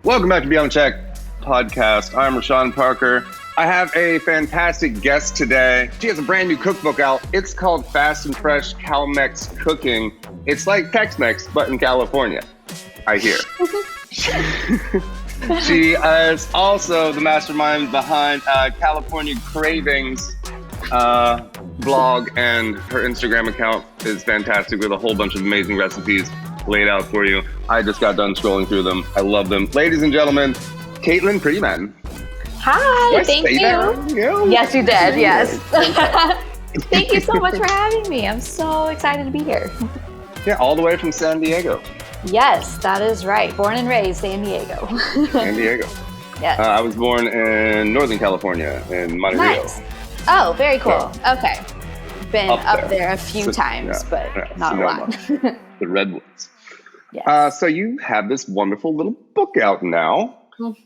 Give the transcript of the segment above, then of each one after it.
Welcome back to Beyond Check podcast. I'm Reyshan Parker. I have a fantastic guest today. She has a brand new cookbook out. It's called Fast and Fresh Cal-Mex Cooking. It's like Tex-Mex, but in California, I hear. She is also the mastermind behind California Cravings blog, and her Instagram account is fantastic with a whole bunch of amazing recipes laid out for you. I just got done scrolling through them. I love them. Ladies and gentlemen, Caitlin Prettyman. Hi, thank you. Yes, you did. Yes. Thank you so much for having me. I'm so excited to be here. Yeah, all the way from San Diego. Yes, that is right. Born and raised San Diego. San Diego. Yes. I was born in Northern California, in Monterey. Nice. Oh, very cool. So, okay. Been up there a few times, but not a lot. The Redwoods. Yes. So you have this wonderful little book out now,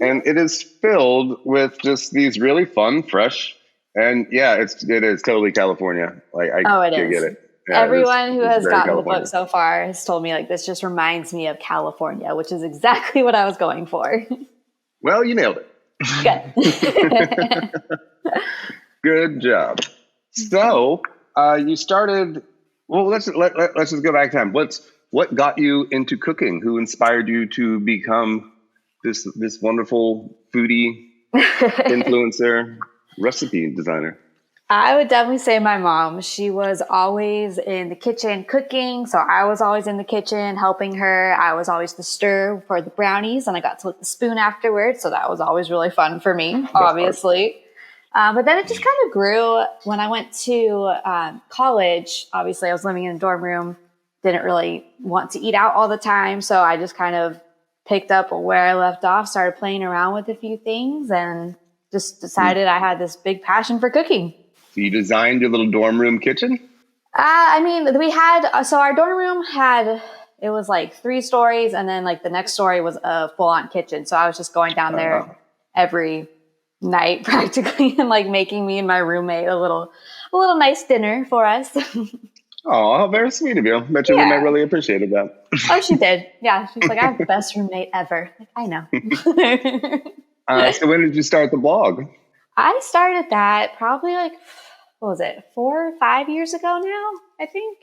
and it is filled with just these really fun, fresh, and it is totally California. Like I it is. Get it. Yeah, Everyone who has gotten California. the book so far has told me like this just reminds me of California, which is exactly what I was going for. Well, you nailed it. Good. Good job. So you started. Well, let's just go back in time. What got you into cooking? Who inspired you to become this wonderful foodie, influencer, recipe designer? I would definitely say my mom. She was always in the kitchen cooking, so I was always in the kitchen helping her. I was always the stir for the brownies, and I got to lick the spoon afterwards, so that was always really fun for me, obviously. But then it just kind of grew when I went to college. Obviously, I was living in a dorm room, didn't really want to eat out all the time, so I just kind of picked up where I left off, started playing around with a few things, and just decided I had this big passion for cooking. So you designed your little dorm room kitchen? We had, so our dorm room it was like 3 stories, and then like the next story was a full-on kitchen. So I was just going down there every night practically and like making me and my roommate a little nice dinner for us. Oh, very sweet of you. Bet your roommate really appreciated that. Oh, she did. Yeah. She's like, I have the best roommate ever. Like, I know. So when did you start the blog? I started that probably 4 or 5 years ago now, I think.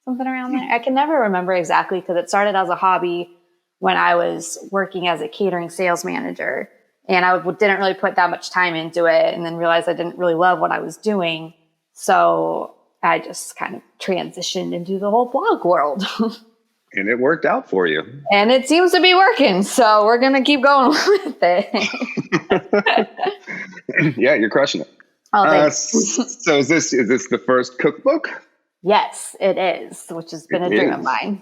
Something around there. I can never remember exactly because it started as a hobby when I was working as a catering sales manager. And I didn't really put that much time into it, and then realized I didn't really love what I was doing. So I just kind of transitioned into the whole blog world. And it worked out for you. And it seems to be working. So we're going to keep going with it. Yeah, you're crushing it. Oh, thanks. So is this the first cookbook? Yes, it is, which has been a dream of mine.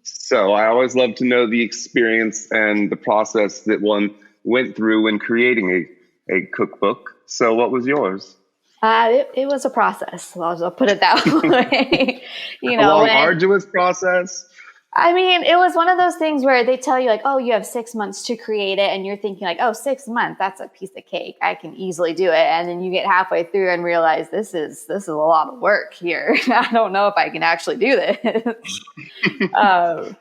So I always love to know the experience and the process that one went through when creating a cookbook. So what was yours? It was a process. I'll put it that way. A long, arduous process. I mean, it was one of those things where they tell you like, oh, you have 6 months to create it. And you're thinking like, oh, 6 months, that's a piece of cake. I can easily do it. And then you get halfway through and realize this is a lot of work here. I don't know if I can actually do this.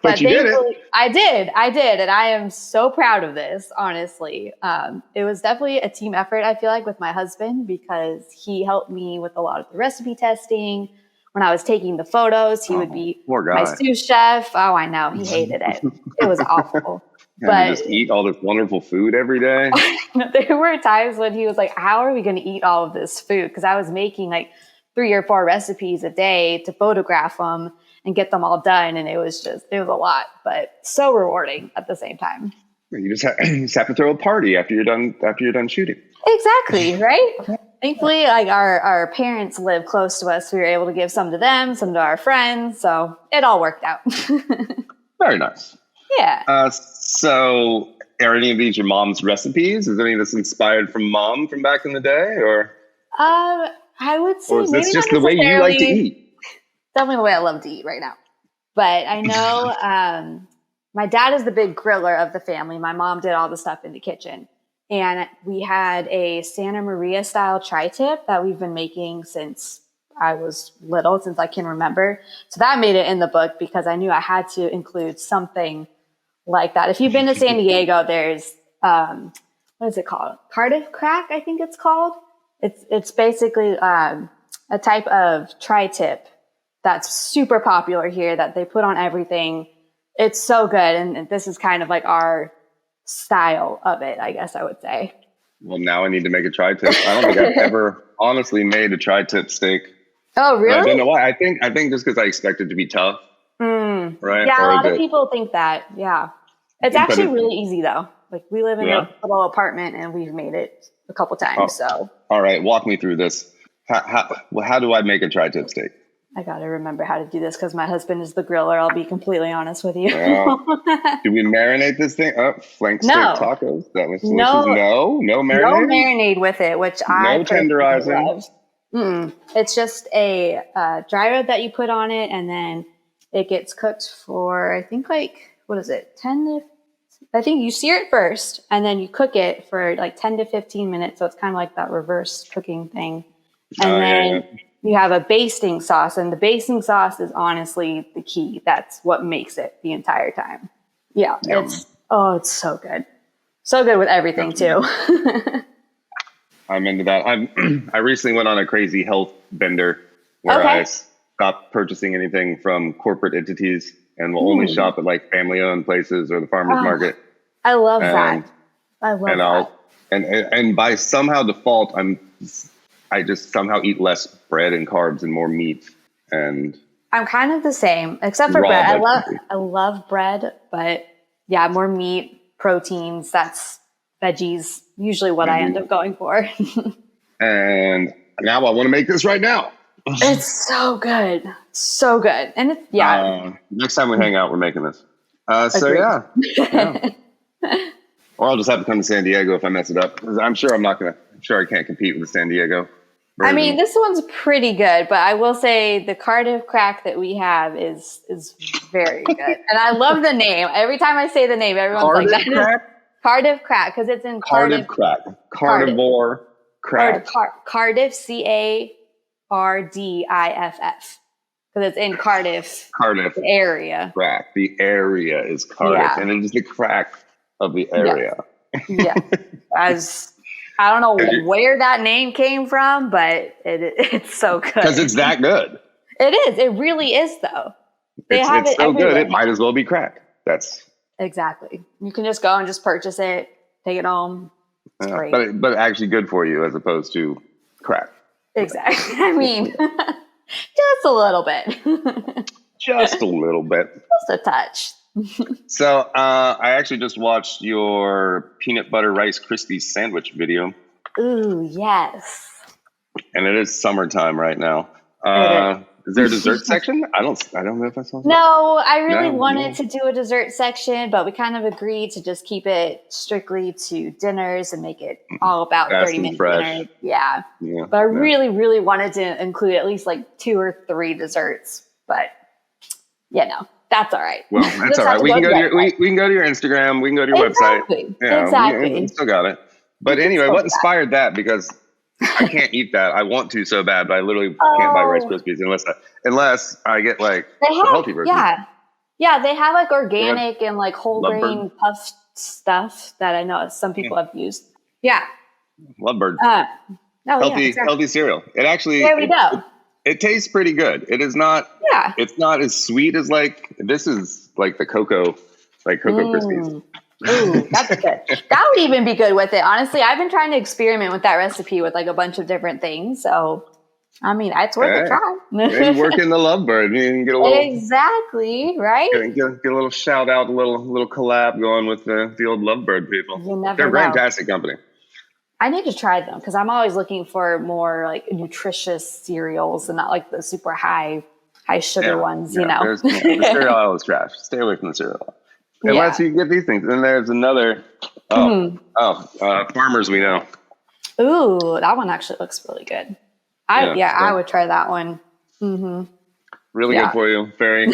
But you did it. I did. And I am so proud of this, honestly. It was definitely a team effort, I feel like, with my husband, because he helped me with a lot of the recipe testing. When I was taking the photos, he would be my sous chef. Oh, I know. He hated it. It was awful. But just eat all this wonderful food every day. There were times when he was like, how are we going to eat all of this food? Because I was making like 3 or 4 recipes a day to photograph them and get them all done. And it was a lot, but so rewarding at the same time. You just have to throw a party after you're done shooting. Exactly. Right. Thankfully, like our parents live close to us. We were able to give some to them, some to our friends. So it all worked out. Very nice. Yeah. So are any of these your mom's recipes? Is any of this inspired from mom from back in the day, or? I would say, or is this just the way you like to eat? Definitely the way I love to eat right now. But I know my dad is the big griller of the family. My mom did all the stuff in the kitchen. And we had a Santa Maria style tri-tip that we've been making since I was little, since I can remember. So that made it in the book because I knew I had to include something like that. If you've been to San Diego, there's what is it called? Cardiff crack, I think it's called. It's basically a type of tri-tip that's super popular here that they put on everything. It's so good, and this is kind of like our style of it, I guess I would say. Well, now I need to make a tri-tip. I don't think I've ever honestly made a tri-tip steak. Oh, really? And I don't know why. I think just because I expect it to be tough. Right? Yeah, or a lot of people think that. Yeah. It's actually really easy, though. Like, we live in a little apartment, and we've made it a couple times. So. All right. Walk me through this. How do I make a tri-tip steak? I got to remember how to do this because my husband is the griller. I'll be completely honest with you. Do we marinate this thing? Flank steak tacos? No marinade? No marinade with it, which I tenderizing. love. It's just a dry rub that you put on it, and then it gets cooked for, I think, like, what is it, 10 to... I think you sear it first, and then you cook it for like 10 to 15 minutes. So it's kind of like that reverse cooking thing. And then you have a basting sauce, and the basting sauce is honestly the key. That's what makes it the entire time. Yeah, it's so good. So good with everything too. I'm into that. I recently went on a crazy health bender where I stopped purchasing anything from corporate entities and will only shop at like family-owned places or the farmer's market. I love that. I love that. And by somehow default, I just somehow eat less bread and carbs and more meat. And I'm kind of the same, except for bread. I love bread, but yeah, more meat, proteins. That's veggies. Usually what I end up going for. And now I want to make this right now. It's so good. So good. And it's, next time we hang out, we're making this. So yeah. Or I'll just have to come to San Diego if I mess it up. I'm sure I can't compete with the San Diego version. I mean, this one's pretty good, but I will say the Cardiff crack that we have is very good. And I love the name. Every time I say the name, everyone's Cardiff like, that is Cardiff crack, because it's in Cardiff. Crack. Carnivore crack. Cardiff, CARDIFF. Because it's in Cardiff. The area. Crack. The area is Cardiff. Yeah. And it is the crack of the area. Yeah. I don't know where that name came from, but it's so good. Because it's that good. It is. It really is, though. It's so good. It might as well be crack. Exactly. You can just go and just purchase it, take it home. It's great. But actually good for you as opposed to crack. Exactly. I mean, just a little bit. Just a little bit. Just a touch. So I actually just watched your peanut butter Rice Krispies sandwich video. Ooh, yes. And it is summertime right now. Is there a dessert section? I don't know if I saw that. No, I really wanted to do a dessert section, but we kind of agreed to just keep it strictly to dinners and make it all about 30-minute dinners. Yeah. But I really, really wanted to include at least like 2 or 3 desserts. But that's all right. Well, that's all right. We can go to your Instagram. We can go to your website. Exactly. We still got it. But anyway, what inspired that? Because I can't eat that. I want to so bad, but I literally can't buy Rice Krispies unless I get like the healthy version. Yeah, they have like organic and like whole grain puffed stuff that I know some people have used. Yeah. Lovebird. Healthy cereal. It actually there we go. It tastes pretty good. It is not. Yeah. It's not as sweet as this is like the Cocoa Krispies. Ooh, that's good. That would even be good with it. Honestly, I've been trying to experiment with that recipe with like a bunch of different things. So, I mean, it's worth a try. And work in the Lovebird. You can get a little exactly right. Get a little shout out, a little collab going with the old Lovebird people. They're a fantastic company. I need to try them because I'm always looking for more like nutritious cereals and not like the super high sugar ones. You know, the cereal aisle is trash. Stay away from the cereal aisle. Unless you get these things. And there's another, Farmers We Know. Ooh, that one actually looks really good. I would try that one. Mm-hmm. Really good for you. Very.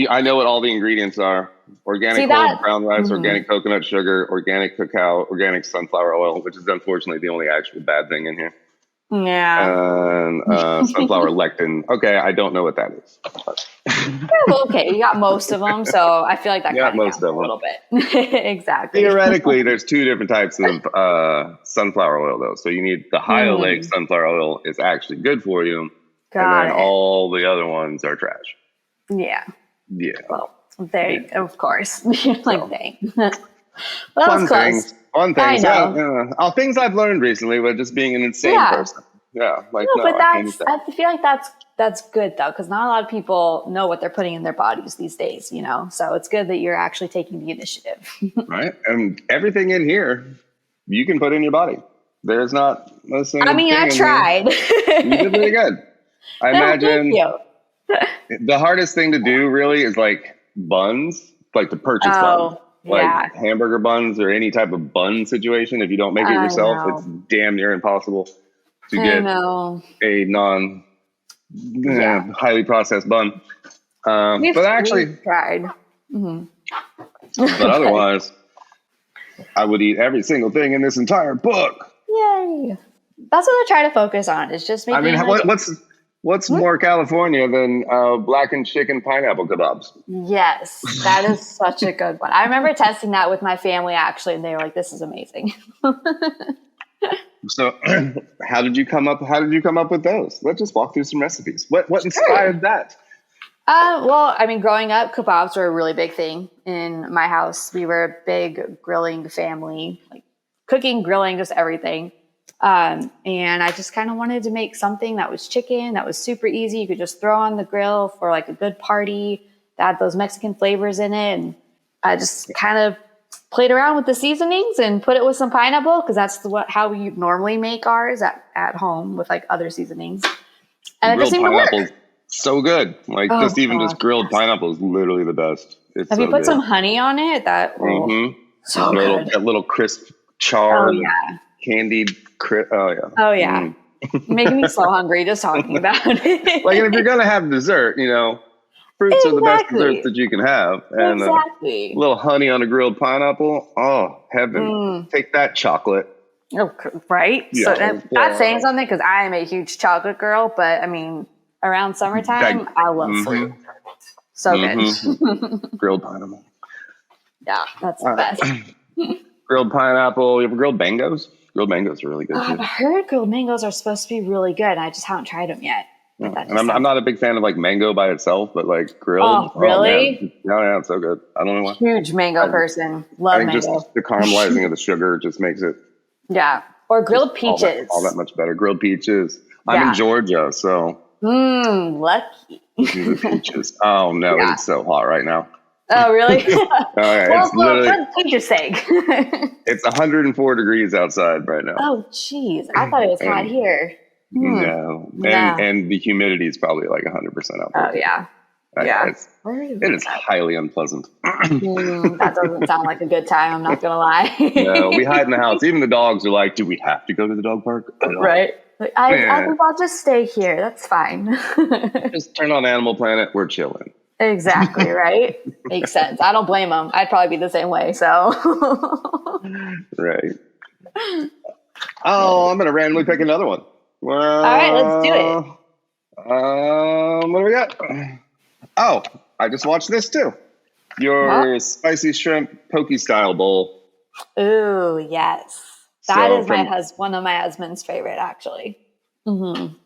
I know what all the ingredients are. Organic whole brown rice, organic coconut sugar, organic cacao, organic sunflower oil, which is unfortunately the only actual bad thing in here. Yeah. And sunflower lectin. Okay, I don't know what that is. Yeah, well, okay, you got most of them, so I feel like that Got kind of most counts of a them. little bit. Exactly. Theoretically, there's two different types of sunflower oil, though. So you need the high oleic sunflower oil is actually good for you, and Got then it. all the other ones are trash. Yeah. Yeah. Well, there, of course. You're like, So, dang. Well, that was fun close. things. Fun I things. know. All things I've learned recently with just being an insane Yeah. person. Yeah. Like, No, no, but I can't eat that. I feel like that's good though, because not a lot of people know what they're putting in their bodies these days, you know? So it's good that you're actually taking the initiative. Right? And everything in here, you can put in your body. There's not a single I mean, thing I in tried. here. You did pretty good. I No, thank imagine you. the hardest thing to do really is like buns, like to purchase buns. Oh, Like yeah. hamburger buns or any type of bun situation. If you don't make it I yourself, know. it's damn near impossible to I get know. a Yeah. highly processed bun. But actually, we've tried. but otherwise, I would eat every single thing in this entire book. Yay. That's what I try to focus on. Is just I making mean, what's more California than blackened chicken pineapple kebabs? Yes, that is such a good one. I remember testing that with my family actually, and they were like, "This is amazing." So, how did you come up? How did you come up with those? Let's just walk through some recipes. What inspired that? Well, I mean, growing up, kebabs were a really big thing in my house. We were a big grilling family, like cooking, grilling, just everything. And I just kind of wanted to make something that was chicken, that was super easy. You could just throw on the grill for like a good party that had those Mexican flavors in it. And I just kind of played around with the seasonings and put it with some pineapple because that's how we normally make ours at home with like other seasonings. And it just Grilled seemed to pineapple work. is so good. Like Oh, just grilled pineapple is literally the best. It's Have so you put good. some honey on it? So good. That little crisp, Oh charred, yeah. candied. Oh yeah. Oh yeah. Making me so hungry just talking about it. Like, and if you're gonna have dessert, fruits are the best desserts that you can have, and Exactly. a little honey on a grilled pineapple. Oh heaven! Take that, chocolate. Oh, right. Yeah, So that's saying something because I am a huge chocolate girl, but I mean, around summertime, I love fruit. So good. Grilled pineapple. Yeah, that's the best. Grilled pineapple. You ever grilled mangoes? Grilled mangoes are really good too. I've heard grilled mangoes are supposed to be really good. I just haven't tried them yet. And I'm not a big fan of like mango by itself, but like grilled. Oh, really? Oh, yeah, it's so good. I don't know why. Huge mango person. Love mango. Just the caramelizing of the sugar just makes it. Yeah. Or grilled peaches. All that much better. Grilled peaches. I'm in Georgia, so. Lucky. The peaches. Oh no, it's so hot right now. Oh, really? It's literally, for peach's sake. It's 104 degrees outside right now. Oh, geez. I thought it was hot here. No. And the humidity is probably like 100% out there. Oh, yeah. It is highly unpleasant. That doesn't sound like a good time. I'm not going to lie. No, we hide in the house. Even the dogs are like, do we have to go to the dog park? Right. I think I'll just stay here. That's fine. Just turn on Animal Planet. We're chilling. Exactly, right? Makes sense. I don't blame them. I'd probably be the same way, so. Right. Oh, I'm going to randomly pick another one. Well, all right, let's do it. What do we got? Oh, I just watched this too. Your spicy shrimp poke style bowl. Ooh, yes. That is one of my husband's favorite, actually.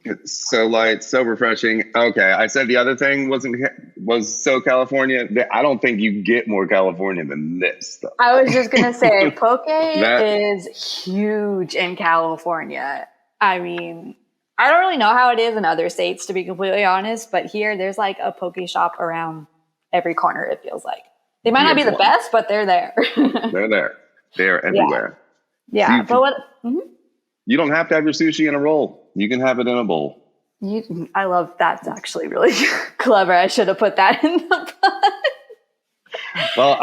It's so light, so refreshing. Okay, I said the other thing was so California. I don't think you get more California than this stuff. I was just gonna say, poke is huge in California. I mean, I don't really know how it is in other states, to be completely honest, but here there's like a poke shop around every corner. It feels like they might not be the best, but they're there. They're there. They're everywhere. Yeah, but what? You don't have to have your sushi in a roll. You can have it in a bowl. I love that's actually really clever. I should have put that in the book. Well,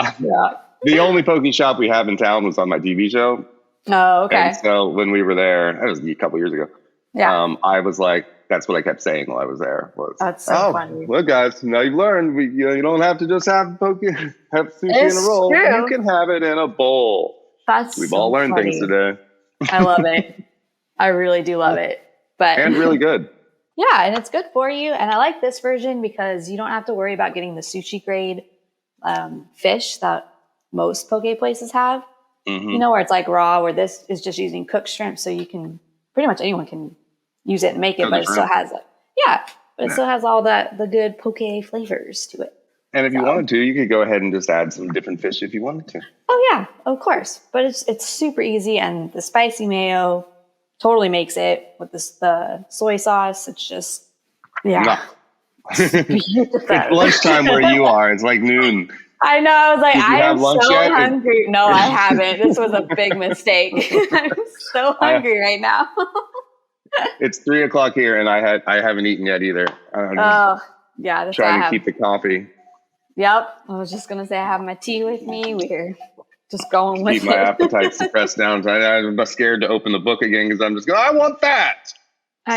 the only poke shop we have in town was on my TV show. Oh, okay. And so when we were there, that was a couple years ago. Yeah. I was like, that's what I kept saying while I was there. That's so funny. Look, guys, now you've learned. You don't have to just have sushi in a roll. True. You can have it in a bowl. We've all learned things today. I love it. I really do love it. But and really good. Yeah, and it's good for you. And I like this version because you don't have to worry about getting the sushi grade fish that most poke places have. Mm-hmm. Where it's like raw, where this is just using cooked shrimp. So you can, pretty much anyone can use it and make it, but it still has it still has all the good poke flavors to it. And if you wanted to, you could go ahead and just add some different fish if you wanted to. Oh yeah, of course. But it's super easy, and the spicy mayo totally makes it with the soy sauce. It's just It's lunchtime where you are. It's like noon. I know. I was like, I am so yet? hungry. No, I haven't. This was a big mistake. I'm so hungry right now. It's 3:00 here, and I haven't eaten yet either. Oh, yeah. That's trying to keep the coffee. Yep. I was just gonna say I have my tea with me. We're just going with keep my appetite suppressed down. So I'm scared to open the book again because I'm just going, I want that.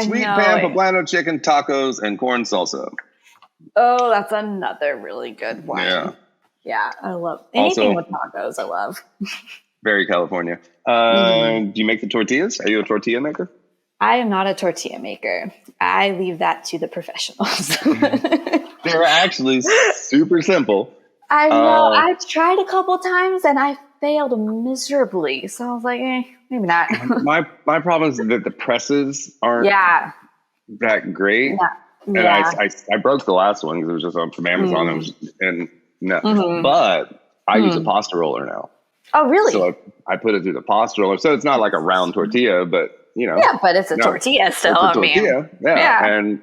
Sweet pan poblano chicken tacos and corn salsa. Oh, that's another really good one. Yeah, I love anything with tacos. I love. Very California. Do you make the tortillas? Are you a tortilla maker? I am not a tortilla maker. I leave that to the professionals. They're actually super simple. I know. I tried a couple times and I failed miserably. So I was like, maybe not. my problem is that the presses aren't that great. And I broke the last one because it was just from Amazon. But I use a pasta roller now. Oh, really? So I put it through the pasta roller. So it's not like a round tortilla, but Yeah, but it's a tortilla still. It's a tortilla. And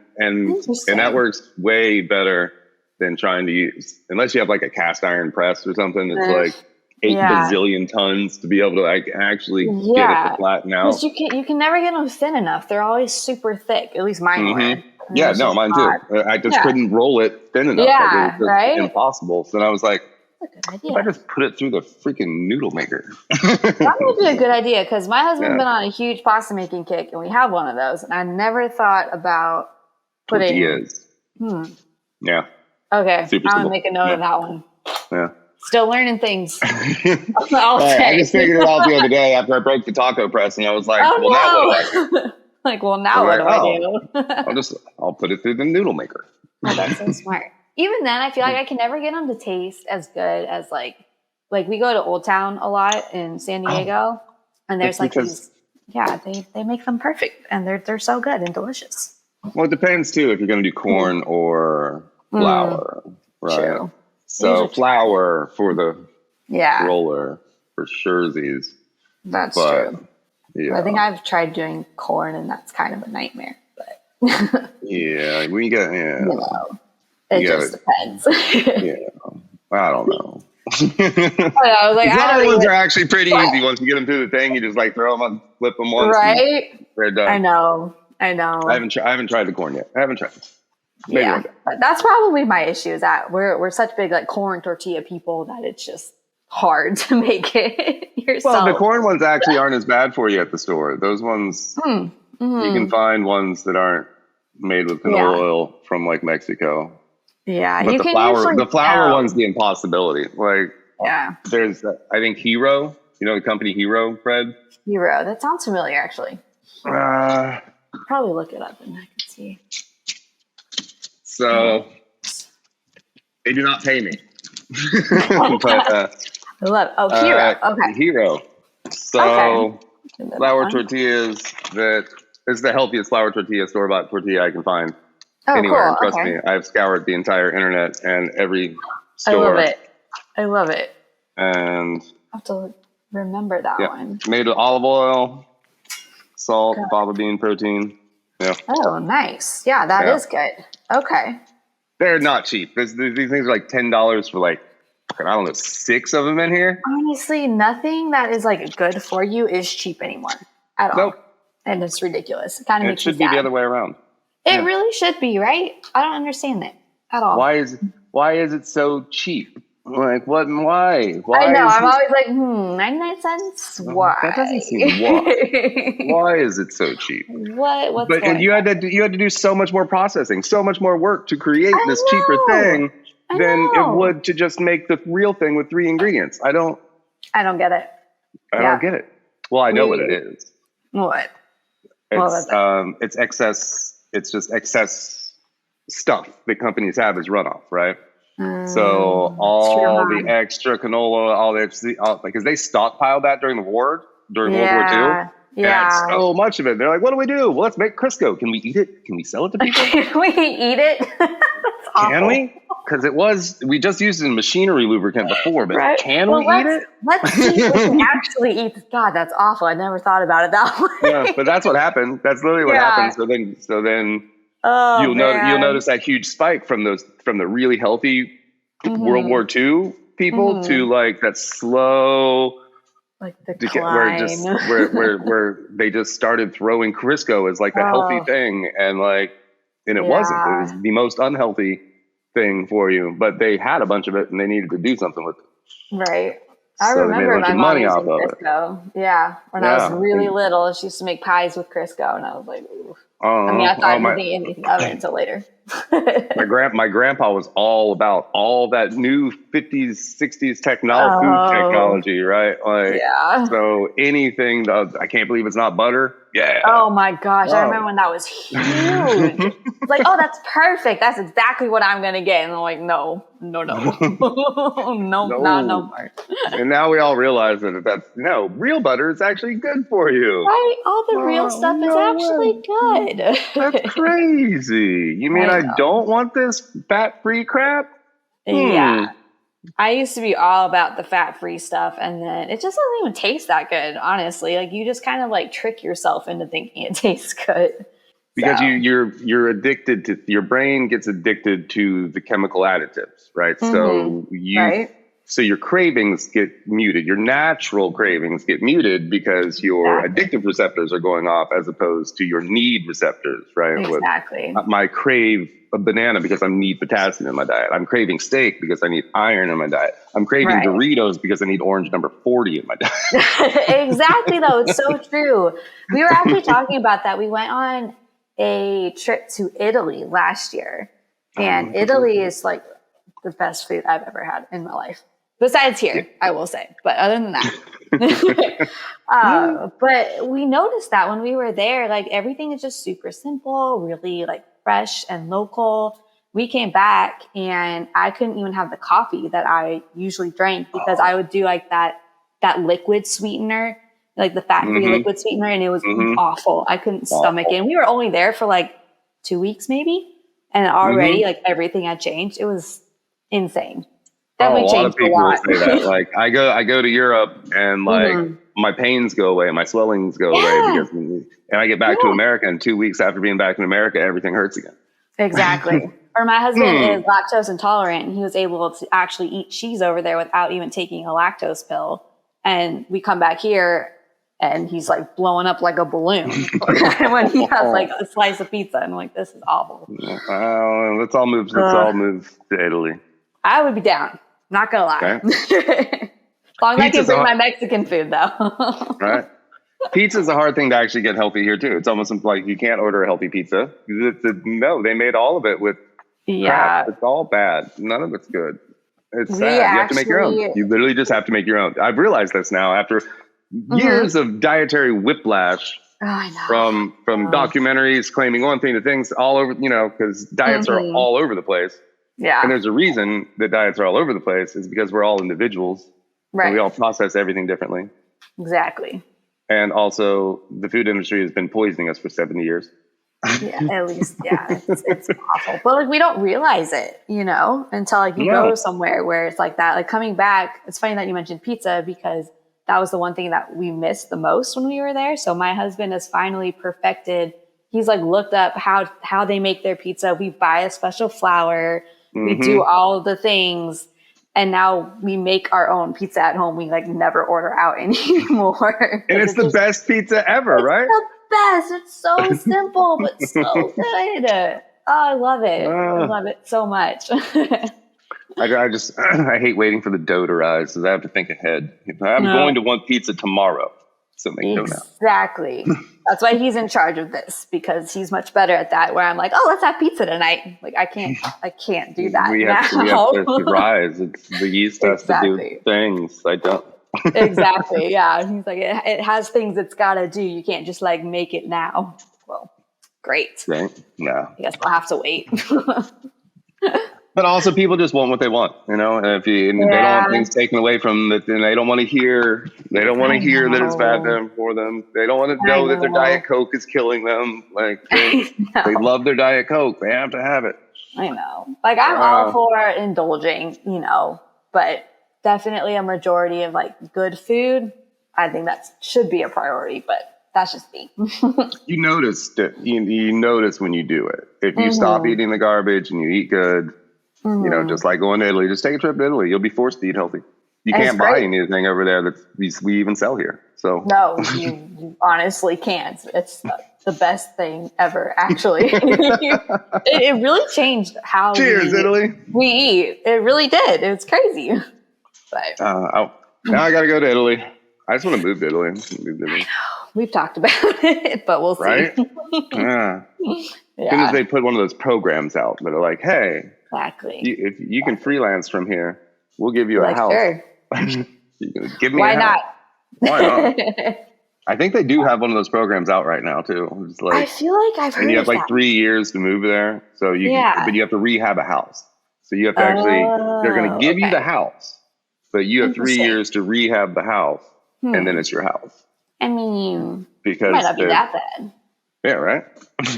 that works way better than trying to use, unless you have like a cast iron press or something that's like 8 bazillion tons to be able to like actually get it to flatten out. Because you can never get them thin enough. They're always super thick. At least mine were. Yeah, no, mine too. I just couldn't roll it thin enough. Yeah, it was right? Impossible. So I was like, that's a good idea. if I just put it through the freaking noodle maker. That would be a good idea because my husband's been on a huge pasta making kick, and we have one of those. And I never thought about putting tortillas. Yeah. Okay, super I'm gonna make a note of that one. Yeah. Still learning things. I just figured it out the other day after I broke the taco press, and I was like, now what do I do? Now what do I do? I'll put it through the noodle maker. Oh, that's so smart. Even then, I feel like I can never get them to taste as good as like we go to Old Town a lot in San Diego, and there's these. Yeah, they make them perfect, and they're so good and delicious. Well, it depends too if you're going to do corn or flour, right? True. So flour for the roller for surezies. That's true. Yeah. I think I've tried doing corn, and that's kind of a nightmare. But we get it just depends. I don't know. I was like, the ones are actually pretty easy. Once you get them through the thing, you just like throw them on, flip them once, right? They're done. I know. I haven't tried the corn yet. I haven't tried it. Maybe but that's probably my issue. Is that we're such big like corn tortilla people that it's just hard to make it yourself. Well, the corn ones actually aren't as bad for you at the store. Those ones you can find ones that aren't made with canola oil from like Mexico. Yeah, but the flour one's the impossibility. Like, there's I think Hero. You know the company Hero bread. Hero. That sounds familiar, actually. Probably look it up and I can see. So they do not pay me. But I love Hero. Okay. Hero. So flour tortillas that is the healthiest flour tortilla, store-bought tortilla I can find anywhere. Cool. Trust me, I've scoured the entire internet and every store. I love it. And I have to remember that one. Made with olive oil, salt, fava bean protein. Yeah. Oh, nice. Yeah, that is good. Okay. They're not cheap. These things are like $10 for like, I don't know, 6 of them in here. Honestly, nothing that is like good for you is cheap anymore at all. Nope. And it's ridiculous. It kind of makes me sad. It should be the other way around. It really should be, right? I don't understand that at all. Why is it so cheap? Like what? Why? I know. I'm always like, 99 cents. Why? That doesn't seem why. Why is it so cheap? What's but and you had to do so much more processing, so much more work to create this cheaper thing than it would to just make the real thing with 3 ingredients. I don't get it. I don't get it. Well, I know what it is. What? Well, It's excess. It's just excess stuff that companies have as runoff, right? So all the extra canola, all the because they stockpiled that during World War II. Yeah. And so much of it. They're like, what do we do? Well, let's make Crisco. Can we eat it? Can we sell it to people? Can we eat it? That's awful. Can we? Because we just used it in machinery lubricant before, but can we eat it? Let's see if we can actually eat. God, that's awful. I never thought about it that way. Yeah, but that's what happened. That's literally what happened. So then you'll notice that huge spike from the really healthy World War II people to like that slow like decline. where they just started throwing Crisco as like the healthy thing, and it wasn't. It was the most unhealthy thing for you, but they had a bunch of it and they needed to do something with it. Right. I remember my mom using Crisco. Yeah. When I was really little, she used to make pies with Crisco, and I was like, ooh. I thought I didn't think anything of it until later. my grandpa was all about all that new 50s, 60s food technology, right? So anything, I can't believe it's not butter. Yeah. Oh my gosh. I remember when that was huge. It's like, oh, that's perfect. That's exactly what I'm going to get. And I'm like, no. No, not no more. And now we all realize that real butter is actually good for you. Right? All the real stuff is actually good. That's crazy. You mean I don't want this fat-free crap? Yeah. I used to be all about the fat-free stuff, and then it just doesn't even taste that good, honestly. Like, you just kind of like trick yourself into thinking it tastes good. Because you're addicted to, your brain gets addicted to the chemical additives, right? So so your cravings get muted. Your natural cravings get muted because your addictive receptors are going off as opposed to your need receptors, right? Exactly. I crave a banana because I need potassium in my diet. I'm craving steak because I need iron in my diet. I'm craving Doritos because I need orange number 40 in my diet. Exactly, though. It's so true. We were actually talking about that. We went on a trip to Italy last year, and Italy is like the best food I've ever had in my life. Besides here, I will say. But other than that. But we noticed that when we were there, like everything is just super simple, really like fresh and local. We came back and I couldn't even have the coffee that I usually drank because I would do like that liquid sweetener, like the fat-free liquid sweetener, and it was awful. I couldn't stomach it. And we were only there for like 2 weeks maybe, and already like everything had changed. It was insane. Definitely changed a lot. Say that. Like I go to Europe and like my pains go away, my swellings go away and I get back to America, and 2 weeks after being back in America, everything hurts again. Exactly. Or my husband is lactose intolerant, and he was able to actually eat cheese over there without even taking a lactose pill. And we come back here and he's like blowing up like a balloon when he has like a slice of pizza. And I'm like, this is awful. Let's all move to Italy. I would be down. Not gonna lie. Okay. As long as I can bring my Mexican food though. Right. Pizza is a hard thing to actually get healthy here too. It's almost like you can't order a healthy pizza. No, they made all of it with crap. It's all bad. None of it's good. It's sad. You have to make your own. You literally just have to make your own. I've realized this now after years of dietary whiplash from documentaries claiming one thing to things all over, because diets are all over the place. Yeah. And there's a reason that diets are all over the place is because we're all individuals. Right. And we all process everything differently. Exactly. And also the food industry has been poisoning us for 70 years. Yeah, at least, it's awful. But like we don't realize it, until like you go somewhere where it's like that. Like coming back, it's funny that you mentioned pizza because that was the one thing that we missed the most when we were there. So my husband has finally perfected. He's like looked up how they make their pizza. We buy a special flour. We do all the things. And now we make our own pizza at home. We like never order out anymore. And it's the best pizza ever, right? The best. It's so simple, but so good. Oh, I love it. I love it so much. I hate waiting for the dough to rise because I have to think ahead. I'm going to want pizza tomorrow. So make dough now. Exactly. That's why he's in charge of this, because he's much better at that, where I'm like, oh, let's have pizza tonight. Like I can't do that we now. have to rise. It's the yeast has to do things. I don't. Exactly. Yeah. He's like, it has things it's got to do. You can't just like make it now. Well, great. Right? Yeah. I guess we'll have to wait. But also, people just want what they want, and if they don't want things taken away from them, then they don't want to hear. They don't want to hear that it's bad for them. They don't want to know that their Diet Coke is killing them. Like they love their Diet Coke. They have to have it. I know. Like I'm all for indulging, but definitely a majority of like good food. I think that should be a priority, but that's just me. You notice that you notice when you do it. If you stop eating the garbage and you eat good. Just like going to Italy, just take a trip to Italy. You'll be forced to eat healthy. You can't buy anything over there that we even sell here. So no, you honestly can't. It's the best thing ever, actually. it really changed how Italy. We eat. It really did. It was crazy. But now I got to go to Italy. I just want to move to Italy. I know. We've talked about it, but we'll see. Right? Yeah. As soon as they put one of those programs out that are like, hey, exactly. If you can freelance from here, we'll give you a house. Sure. Give me Why a house. Why not? I think they do have one of those programs out right now too. It's like, I feel like I've heard. And you have like 3 years to move there, so but you have to rehab a house. So you have to actually. They're going to give you the house, but you have 3 years to rehab the house, and then it's your house. I mean, because it might not be that bad. Yeah. Right.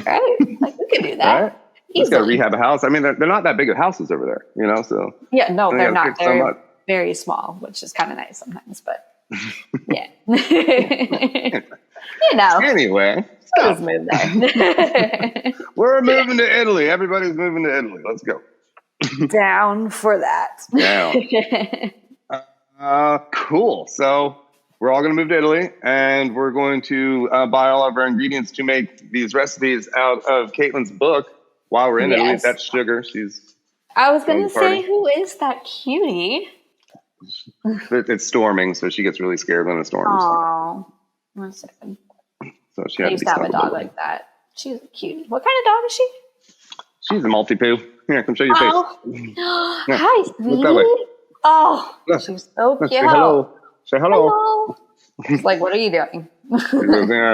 Right. Like we could do that. Right. Just got to rehab a house. I mean, they're not that big of houses over there, So yeah, no, they're not. They're very small, which is kind of nice sometimes. But yeah, Anyway, let's move there. We're moving to Italy. Everybody's moving to Italy. Let's go. Down for that. Down. Cool. So we're all going to move to Italy, and we're going to buy all of our ingredients to make these recipes out of Caitlyn's book. While we're in Italy, that's Sugar. I was going to say, who is that cutie? It's storming, so she gets really scared when it storms. Oh, 1 second. So she used to have a dog like that. She's a cutie. What kind of dog is she? She's a Maltipoo. Here, come show your face. Yeah. Hi, sweetie. Oh, she's so cute. Say hello. Say hello. Hello. It's like, what are you doing?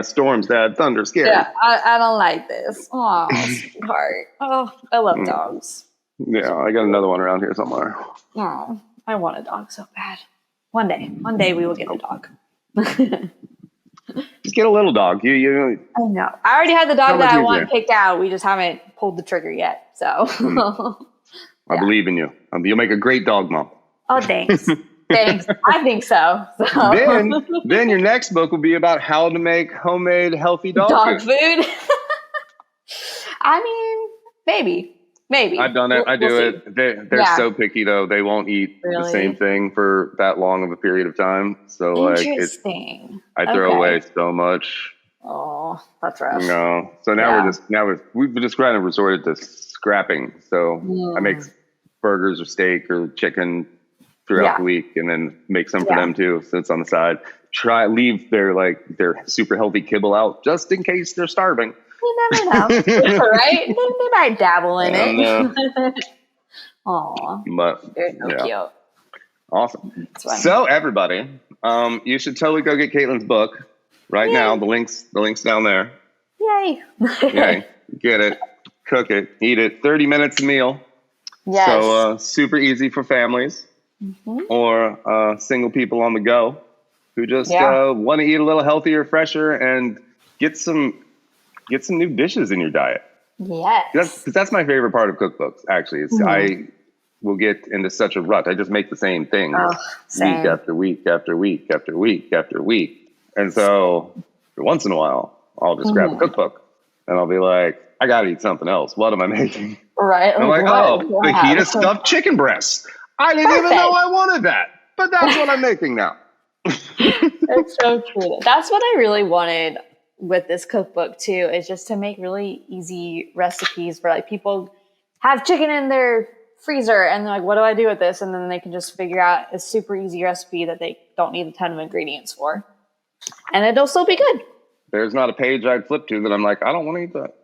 Storms, Dad, thunder, scary. Yeah, I don't like this. Oh, sweetheart. Oh, I love dogs. Yeah, I got another one around here somewhere. Oh, I want a dog so bad. One day we will get a dog. Just get a little dog. I know. I already had the dog that I want kicked out. We just haven't pulled the trigger yet. So I believe in you. You'll make a great dog mom. Oh, thanks. Thanks. I think so. Then your next book will be about how to make homemade healthy dog food. I mean, maybe. I've done it. I do it. They're so picky though. They won't eat the same thing for that long of a period of time. So interesting. I throw away so much. Oh, that's rough. So now we've just kind of resorted to scrapping. So I make burgers or steak or chicken throughout the week, and then make some for them too. So it's on the side. Leave their super healthy kibble out just in case they're starving. You never know, right? They might dabble in it. Aw, but they're so cute. Awesome. So everybody, you should totally go get Caitlyn's book right now. The links down there. Yay! Yay! Get it, cook it, eat it. 30 minutes a meal. Yes. So super easy for families or single people on the go who just want to eat a little healthier, fresher, and get some new dishes in your diet. Yes. That's my favorite part of cookbooks, actually. I will get into such a rut. I just make the same things week after week after week after week after week. And so once in a while, I'll just grab a cookbook and I'll be like, I got to eat something else. What am I making? Right. And I'm like, fajita stuffed chicken breast. I didn't even know I wanted that. But that's what I'm making now. That's so true. That's what I really wanted with this cookbook too, is just to make really easy recipes where like people have chicken in their freezer and they're like, what do I do with this? And then they can just figure out a super easy recipe that they don't need a ton of ingredients for. And it'll still be good. There's not a page I'd flip to that I'm like, I don't want to eat that.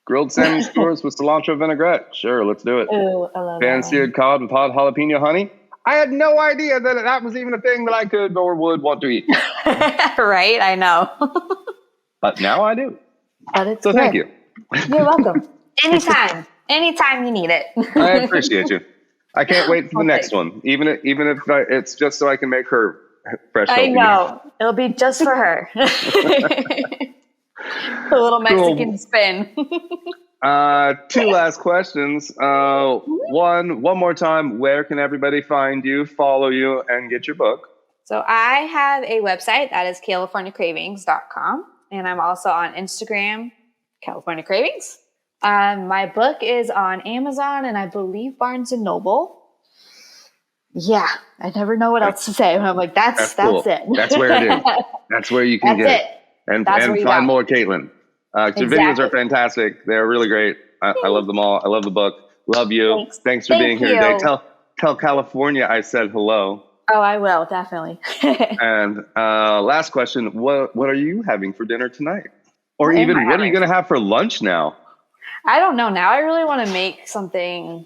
Grilled salmon skewers with cilantro vinaigrette. Sure, let's do it. Ooh, I love Pan-seared cod with hot jalapeno honey. I had no idea that was even a thing that I could or would want to eat. Right? I know. But now I do. But it's so good. thank you. You're welcome. Anytime you need it. I appreciate you. I can't wait for the next one, even if it's just so I can make her fresh. I know. It'll be just for her. A little Mexican spin. 2 last questions. One more time. Where can everybody find you, follow you, and get your book? So I have a website that is CaliforniaCravings.com, and I'm also on Instagram, California Cravings. My book is on Amazon and I believe Barnes and Noble. Yeah, I never know what else to say. I'm like, that's cool. it. That's where it is. That's where you can get it. And find more Caitlin. Your videos are fantastic. They're really great. I love them all. I love the book. Love you. Thanks for being here today. Tell California I said hello. Oh, I will, definitely. And last question, what are you having for dinner tonight? Or what are you going to have for lunch now? I don't know. Now I really want to make something.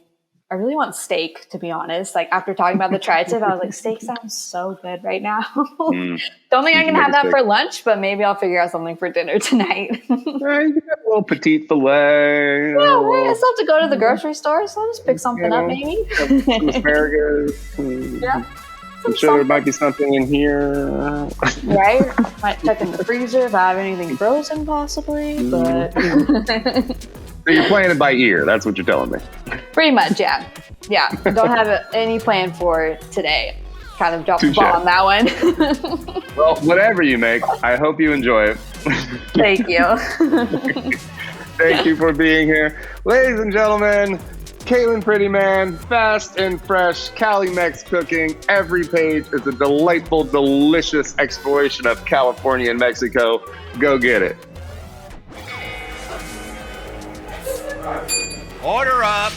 I really want steak, to be honest. Like after talking about the tri-tip, I was like, steak sounds so good right now. Don't think I can have that for lunch, but maybe I'll figure out something for dinner tonight. Yeah, you can have a little petite filet. Yeah, right. I still have to go to the grocery store, so I'll just pick something up maybe. Some asparagus. Yeah. I'm sure there might be something in here. Right? Might check in the freezer if I have anything frozen possibly, but... So you're playing it by ear. That's what you're telling me. Pretty much, yeah. Yeah. Don't have any plan for today. Kind of dropped the ball on that one. Well, whatever you make, I hope you enjoy it. Thank you. Thank you for being here. Ladies and gentlemen, Caitlin Prettyman, fast and fresh, Cal-Mex Cooking. Every page is a delightful, delicious exploration of California and Mexico. Go get it. Order up.